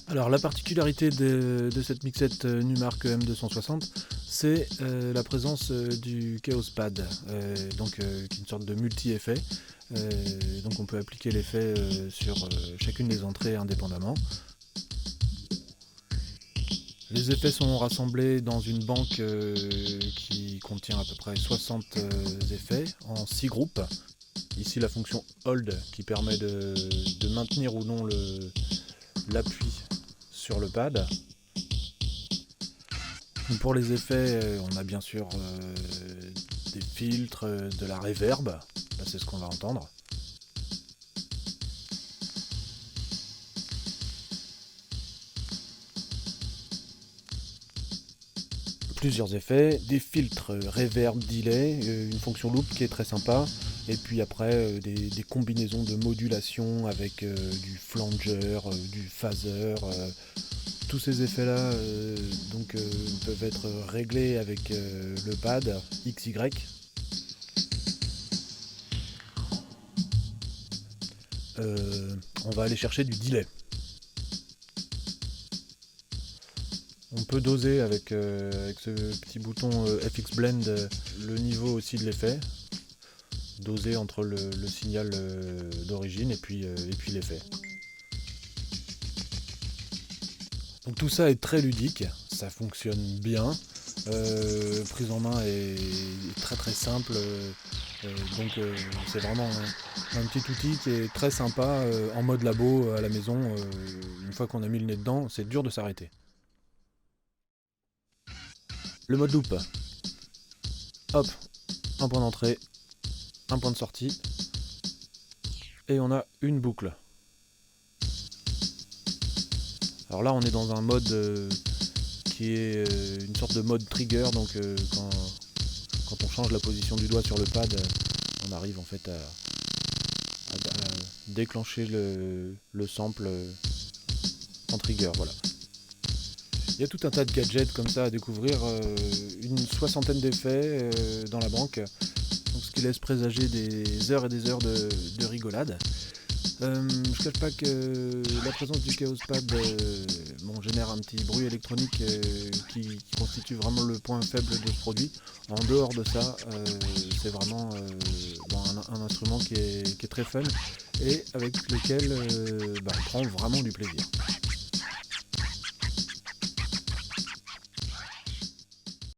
Alors la particularité de cette mixette Numark M260, c'est la présence du Chaos Pad, qui est une sorte de multi-effet. Donc on peut appliquer l'effet sur chacune des entrées indépendamment. Les effets sont rassemblés dans une banque qui contient à peu près 60 effets en 6 groupes. Ici la fonction Hold qui permet de maintenir ou non l'appui sur le pad. Pour les effets, on a bien sûr des filtres, de la reverb, là c'est ce qu'on va entendre. Plusieurs effets, des filtres reverb, delay, une fonction loop qui est très sympa, et puis après des combinaisons de modulation avec du flanger, du phaser. Tous ces effets-là peuvent être réglés avec le pad XY. On va aller chercher du delay. On peut doser avec ce petit bouton FX Blend le niveau aussi de l'effet. Doser entre le signal d'origine et puis l'effet. Donc tout ça est très ludique, ça fonctionne bien. Prise en main est très très simple. C'est vraiment un petit outil qui est très sympa en mode labo à la maison. Une fois qu'on a mis le nez dedans, c'est dur de s'arrêter. Le mode loop. Hop, un point d'entrée, un point de sortie. Et on a une boucle. Alors là on est dans un mode qui est une sorte de mode trigger, donc quand on change la position du doigt sur le pad, on arrive en fait à déclencher le sample en trigger, voilà. Il y a tout un tas de gadgets comme ça à découvrir, une soixantaine d'effets dans la banque, donc ce qui laisse présager des heures et des heures de rigolade. Je cache pas que la présence du Chaos Pad génère un petit bruit électronique qui constitue vraiment le point faible de ce produit. En dehors de ça, c'est vraiment un instrument qui est très fun et avec lequel on prend vraiment du plaisir.